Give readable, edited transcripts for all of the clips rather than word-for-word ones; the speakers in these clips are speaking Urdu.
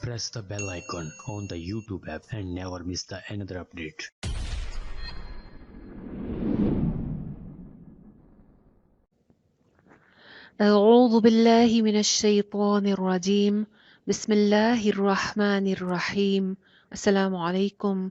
Press the bell icon on the YouTube app and never miss the another update. أعوذ بالله من الشيطان الرجيم بسم الله الرحمن الرحيم السلام عليكم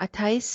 28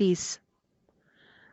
30।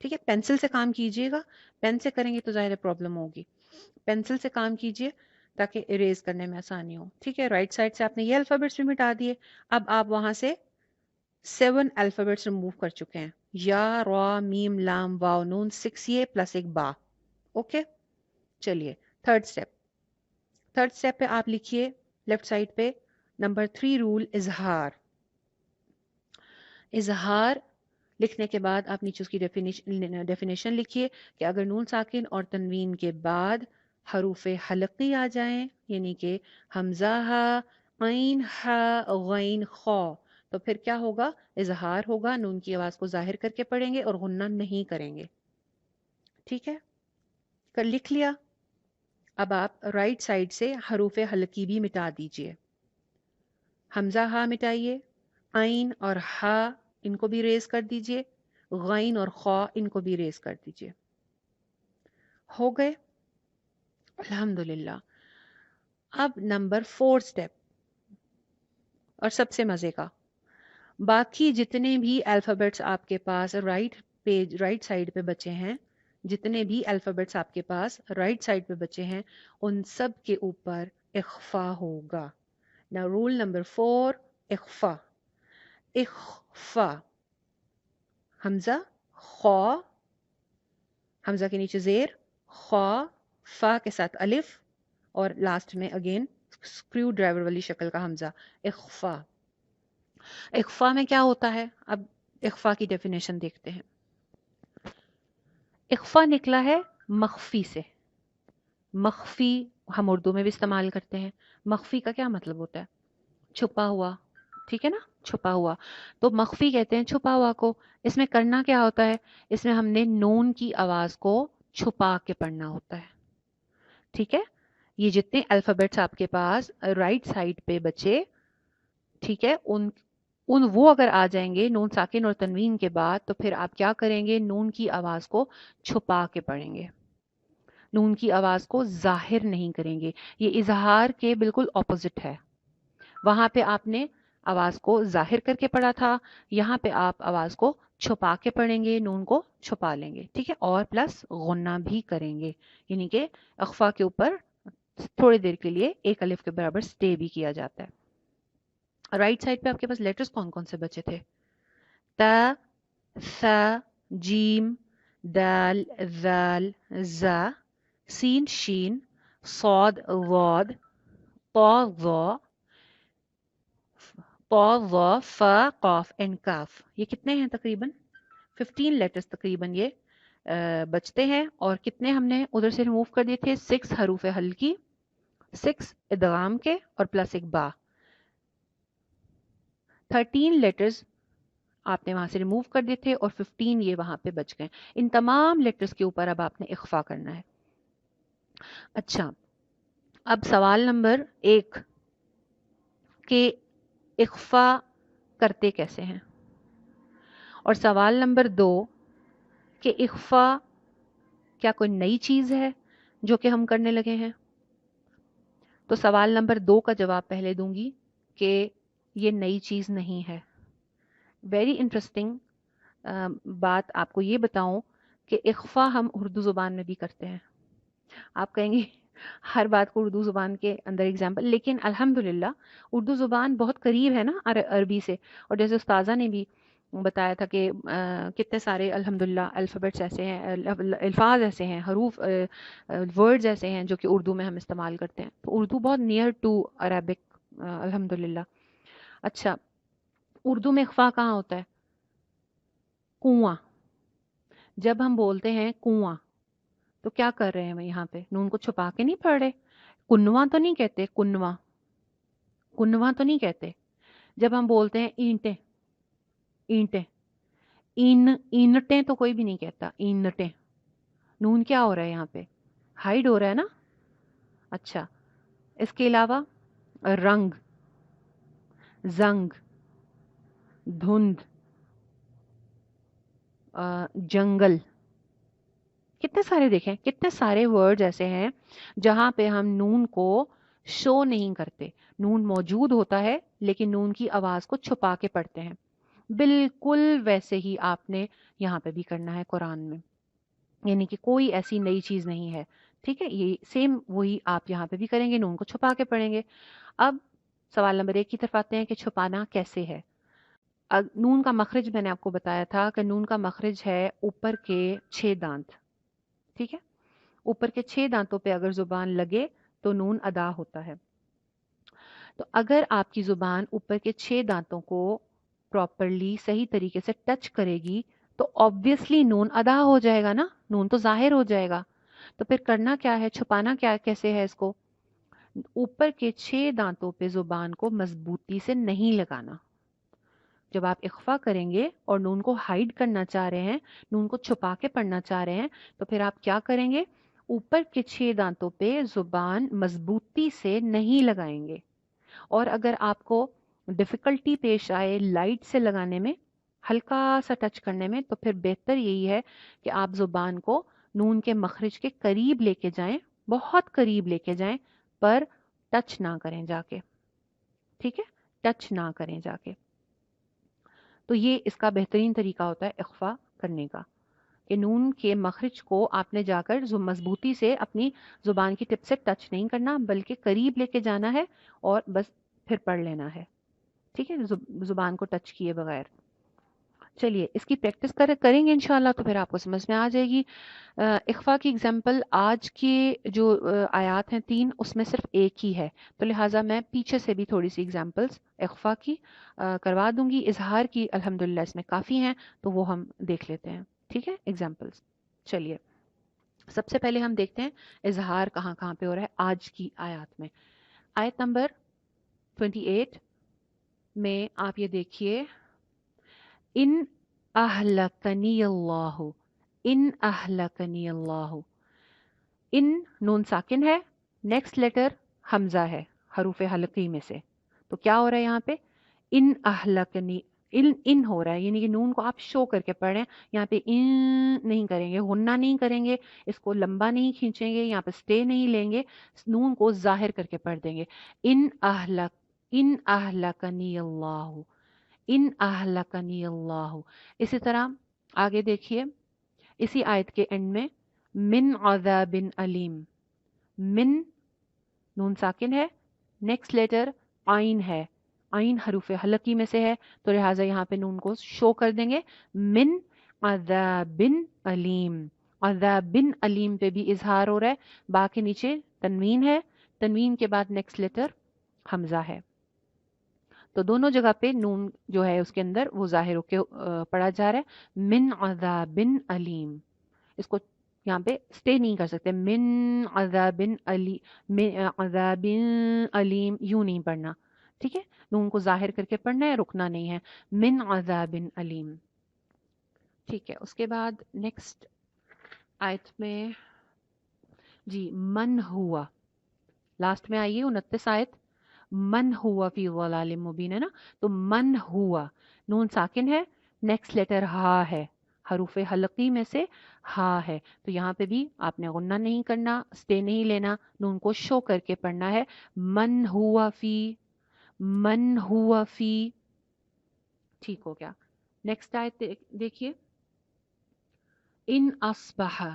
ٹھیک ہے، پینسل سے کام کیجئے گا، پین سے کریں گے تو ظاہر پرابلم ہوگی، پینسل سے کام کیجئے تاکہ اریز کرنے میں آسانی ہو. ٹھیک ہے، رائٹ سائڈ سے آپ نے یہ الفابیٹس بھی مٹا دیے. اب آپ وہاں سے 7 الفابیٹس ریموو کر چکے ہیں، یا را میم لام واو نون، 6 یہ پلس ایک با. اوکے چلیے تھرڈ اسٹیپ پہ آپ لکھیے لیفٹ سائڈ پہ نمبر 3 رول اظہار. اظہار لکھنے کے بعد آپ نیچے اس کی ڈیفینیشن لکھیے کہ اگر نون ساکن اور تنوین کے بعد حروف حلقی آ جائیں، یعنی کہ حمزہ ہا، عین ہا، غین خا، تو پھر کیا ہوگا؟ اظہار ہوگا، نون کی آواز کو ظاہر کر کے پڑھیں گے اور غنہ نہیں کریں گے. ٹھیک ہے، کر لکھ لیا. اب آپ رائٹ سائڈ سے حروف حلقی بھی مٹا دیجئے. حمزہ ہا مٹائیے، عین اور ہا ان کو بھی ریز کر دیجئے، غین اور خا ان کو بھی ریز کر دیجئے. ہو گئے الحمدللہ. اب نمبر 4 اسٹیپ اور سب سے مزے کا، باقی جتنے بھی الفابیٹس آپ کے پاس رائٹ سائڈ پہ بچے ہیں، جتنے بھی الفابیٹس آپ کے پاس رائٹ سائڈ پہ بچے ہیں، ان سب کے اوپر اخفا ہوگا. نا رول نمبر 4، اخفا. اخفا، حمزہ، خا، حمزہ کے نیچے زیر، خا، فا کے ساتھ الف، اور لاسٹ میں اگین اسکریو ڈرائیور والی شکل کا حمزہ. اخفا. اخفا میں کیا ہوتا ہے؟ اب اخفا کی ڈیفینیشن دیکھتے ہیں. اخفا نکلا ہے مخفی سے. مخفی ہم اردو میں بھی استعمال کرتے ہیں. مخفی کا کیا مطلب ہوتا ہے؟ چھپا ہوا. ٹھیک ہے نا، چھپا ہوا. تو مخفی کہتے ہیں چھپا ہوا کو. اس میں کرنا کیا ہوتا ہے؟ اس میں ہم نے نون کی آواز کو چھپا کے پڑھنا ہوتا ہے. ٹھیک ہے، یہ جتنے الفابیٹس آپ کے پاس رائٹ سائڈ پہ بچے، ٹھیک ہے، وہ اگر آ جائیں گے نون ساکن اور تنوین کے بعد، تو پھر آپ کیا کریں گے؟ نون کی آواز کو چھپا کے پڑھیں گے، نون کی آواز کو ظاہر نہیں کریں گے. یہ اظہار کے بالکل اپوزٹ ہے. وہاں پہ آپ نے آواز کو ظاہر کر کے پڑھا تھا، یہاں پہ آپ آواز کو چھپا کے پڑھیں گے، نون کو چھپا لیں گے. ٹھیک ہے، اور پلس غنہ بھی کریں گے، یعنی کہ اخفا کے اوپر تھوڑی دیر کے لیے ایک الف کے برابر سٹے بھی کیا جاتا ہے. رائٹ سائڈ پہ آپ کے پاس لیٹرز کون کون سے بچے تھے؟ تا، ثا، جیم، دال، ذال، زا، سین، شین، صاد، ضاد، طا، ظا، طا، ظا، فا، قاف اینڈ کاف. یہ کتنے ہیں؟ تقریباً 15 لیٹرز تقریباً یہ بچتے ہیں. اور کتنے ہم نے ادھر سے ریموو کر دیے تھے؟ 6 حروف ہلکی، 6 ادغام کے اور پلس ایک با. 13 لیٹرز آپ نے وہاں سے ریموو کر دیے تھے اور 15 یہ وہاں پہ بچ گئے. ان تمام لیٹرز کے اوپر اب آپ نے اخفا کرنا ہے. اچھا، اب سوال نمبر 1 کہ اخفا کرتے کیسے ہیں، اور سوال نمبر 2 کہ اخفا کیا کوئی نئی چیز ہے جو کہ ہم کرنے لگے ہیں. تو سوال نمبر 2 کا جواب پہلے دوں گی کہ یہ نئی چیز نہیں ہے. ویری انٹرسٹنگ بات آپ کو یہ بتاؤں کہ اخفا ہم اردو زبان میں بھی کرتے ہیں. آپ کہیں گے ہر بات کو اردو زبان کے اندر ایگزامپل، لیکن الحمدللہ اردو زبان بہت قریب ہے نا عربی سے. اور جیسے استاذہ نے بھی بتایا تھا کہ کتنے سارے الحمدللہ الفابیٹس ایسے ہیں، الفاظ ایسے ہیں، حروف ورڈز ایسے ہیں جو کہ اردو میں ہم استعمال کرتے ہیں. تو اردو بہت نیئر ٹو عربک الحمدللہ. اچھا، اردو میں اخفا کہاں ہوتا ہے؟ کنواں. جب ہم بولتے ہیں کنواں تو کیا کر رہے ہیں؟ یہاں پہ نون کو چھپا کے نہیں پڑھ رہے. کنواں تو نہیں کہتے، کنواں کنواں تو نہیں کہتے. جب ہم بولتے ہیں اینٹیں، اینٹیں، اینٹیں تو کوئی بھی نہیں کہتا. اینٹیں، نون کیا ہو رہا ہے یہاں پہ؟ ہائیڈ ہو رہا ہے نا. اچھا، اس کے علاوہ رنگ، زنگ، دھند، جنگل، کتنے سارے دیکھیں، کتنے سارے ورڈز ایسے ہیں جہاں پہ ہم نون کو شو نہیں کرتے. نون موجود ہوتا ہے لیکن نون کی آواز کو چھپا کے پڑھتے ہیں. بالکل ویسے ہی آپ نے یہاں پہ بھی کرنا ہے قرآن میں، یعنی کہ کوئی ایسی نئی چیز نہیں ہے، ٹھیک ہے؟ یہ سیم وہی آپ یہاں پہ بھی کریں گے، نون کو چھپا کے پڑھیں گے۔ اب سوال نمبر 1 کی طرف آتے ہیں کہ چھپانا کیسے ہے۔ نون کا مخرج میں نے آپ کو بتایا تھا کہ نون کا مخرج ہے اوپر کے 6 دانت، ٹھیک ہے؟ اوپر کے 6 دانتوں پہ اگر زبان لگے تو نون ادا ہوتا ہے۔ تو اگر آپ کی زبان اوپر کے 6 دانتوں کو پراپرلی صحیح طریقے سے ٹچ کرے گی تو آبویسلی نون ادا ہو جائے گا نا، نون تو ظاہر ہو جائے گا۔ تو پھر کرنا کیا ہے، چھپانا کیا کیسے ہے اس کو؟ اوپر کے 6 دانتوں پہ زبان کو مضبوطی سے نہیں لگانا۔ جب آپ اخفا کریں گے اور نون کو ہائیڈ کرنا چاہ رہے ہیں، نون کو چھپا کے پڑھنا چاہ رہے ہیں، تو پھر آپ کیا کریں گے؟ اوپر کے 6 دانتوں پہ زبان مضبوطی سے نہیں لگائیں گے۔ اور اگر آپ کو ڈفیکلٹی پیش آئے لائٹ سے لگانے میں، ہلکا سا ٹچ کرنے میں، تو پھر بہتر یہی ہے کہ آپ زبان کو نون کے مخرج کے قریب لے کے جائیں، بہت قریب لے کے جائیں، پر ٹچ نہ کریں جا کے، ٹھیک ہے؟ ٹچ نہ کریں جا کے۔ تو یہ اس کا بہترین طریقہ ہوتا ہے اخفا کرنے کا، کہ نون کے مخرج کو آپ نے جا کر مضبوطی سے اپنی زبان کی ٹپ سے ٹچ نہیں کرنا، بلکہ قریب لے کے جانا ہے اور بس پھر پڑھ لینا ہے، ٹھیک ہے؟ زبان کو ٹچ کیے بغیر۔ چلیے اس کی پریکٹس کریں گے انشاءاللہ تو پھر آپ کو سمجھ میں آ جائے گی۔ اخفا کی اگزامپل آج کے جو آیات ہیں 3، اس میں صرف ایک ہی ہے، تو لہٰذا میں پیچھے سے بھی تھوڑی سی اگزامپلس اخفا کی کروا دوں گی۔ اظہار کی الحمدللہ اس میں کافی ہیں، تو وہ ہم دیکھ لیتے ہیں، ٹھیک ہے؟ اگزامپلس چلیے سب سے پہلے ہم دیکھتے ہیں اظہار کہاں کہاں پہ ہو رہا ہے آج کی آیات میں۔ آیت نمبر 28 میں آپ یہ دیکھیے، ان اہلکنی اللہ، ان اہلکنی اللہ، ان نون ساکن ہے، نیکسٹ لیٹر حمزہ ہے حروف حلقی میں سے، تو کیا ہو رہا ہے یہاں پہ؟ ان اہلکنی، ان ہو رہا ہے، یعنی کہ نون کو آپ شو کر کے پڑھ رہے ہیں، یہاں پہ ان نہیں کریں گے، غنہ نہیں کریں گے، اس کو لمبا نہیں کھینچیں گے، یہاں پہ سٹے نہیں لیں گے، نون کو ظاہر کر کے پڑھ دیں گے۔ ان اہلکنی اللہ، ان اہلکنی اللہ۔ اسی طرح آگے دیکھیے اسی آیت کے اینڈ میں، من عذاب علیم، من نون ساکن ہے، نیکسٹ لیٹر آئین ہے، آئین حروف حلقی میں سے ہے، تو لہٰذا یہاں پہ نون کو شو کر دیں گے، من عذاب علیم۔ عذاب علیم پہ بھی اظہار ہو رہا ہے، باقی نیچے تنوین ہے، تنوین کے بعد نیکسٹ لیٹر حمزہ ہے، تو دونوں جگہ پہ نون جو ہے اس کے اندر وہ ظاہر ہو کے پڑھا جا رہا ہے، من عذاب علیم۔ اس کو یہاں پہ سٹے نہیں کر سکتے، من عذاب علیم یوں نہیں پڑھنا، ٹھیک ہے؟ نون کو ظاہر کر کے پڑھنا ہے، رکنا نہیں ہے، من عذاب علیم، ٹھیک ہے؟ اس کے بعد نیکسٹ آیت میں جی من ہوا، لاسٹ میں آئیے 29 آیت، من ہوا فی ضلال مبین ہے نا، تو من ہوا نون ساکن ہے، نیکسٹ لیٹر ہا ہے، حروف حلقی میں سے ہا ہے، تو یہاں پہ بھی آپ نے غنہ نہیں کرنا، سٹے نہیں لینا، نون کو شو کر کے پڑھنا ہے، من ہوا فی، من ہوا فی، ٹھیک ہو گیا؟ نیکسٹ آیت دیکھیے، ان اصبح،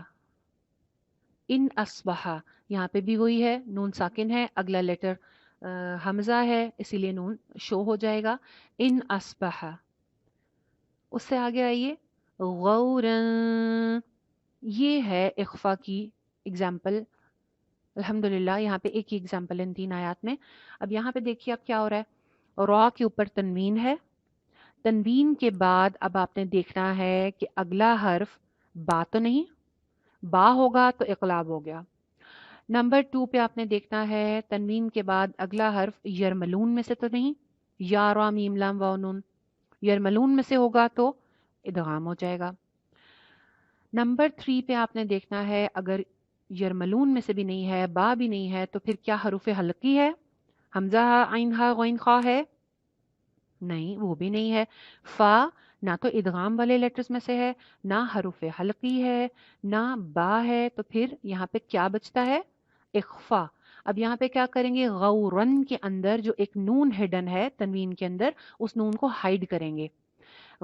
ان اصبح، یہاں پہ بھی وہی ہے، نون ساکن ہے، اگلا لیٹر حمزہ ہے، اسی لیے نون شو ہو جائے گا، ان اصبح۔ اس سے آگے آئیے، غوراً، یہ ہے اخفا کی اگزامپل، الحمدللہ یہاں پہ ایک ہی اگزامپل ان 3 آیات میں۔ اب یہاں پہ دیکھیے اب کیا ہو رہا ہے، را کے اوپر تنوین ہے، تنوین کے بعد اب آپ نے دیکھنا ہے کہ اگلا حرف با تو نہیں، با ہوگا تو اقلاب ہو گیا۔ نمبر 2 پہ آپ نے دیکھنا ہے تنوین کے بعد اگلا حرف یرملون میں سے تو نہیں، یا را میم لام واو نون، یرملون میں سے ہوگا تو ادغام ہو جائے گا۔ نمبر 3 پہ آپ نے دیکھنا ہے اگر یرملون میں سے بھی نہیں ہے، با بھی نہیں ہے، تو پھر کیا حروف حلقی ہے؟ حمزہ ہا، عین ہا، غین خا ہے؟ نہیں، وہ بھی نہیں ہے۔ فا نہ تو ادغام والے لیٹرز میں سے ہے، نہ حروف حلقی ہے، نہ با ہے، تو پھر یہاں پہ کیا بچتا ہے؟ اخفا۔ اب یہاں پہ کیا کریں گے؟ غورن کے اندر جو ایک نون ہڈن ہے تنوین کے اندر، اس نون کو ہائیڈ کریں گے۔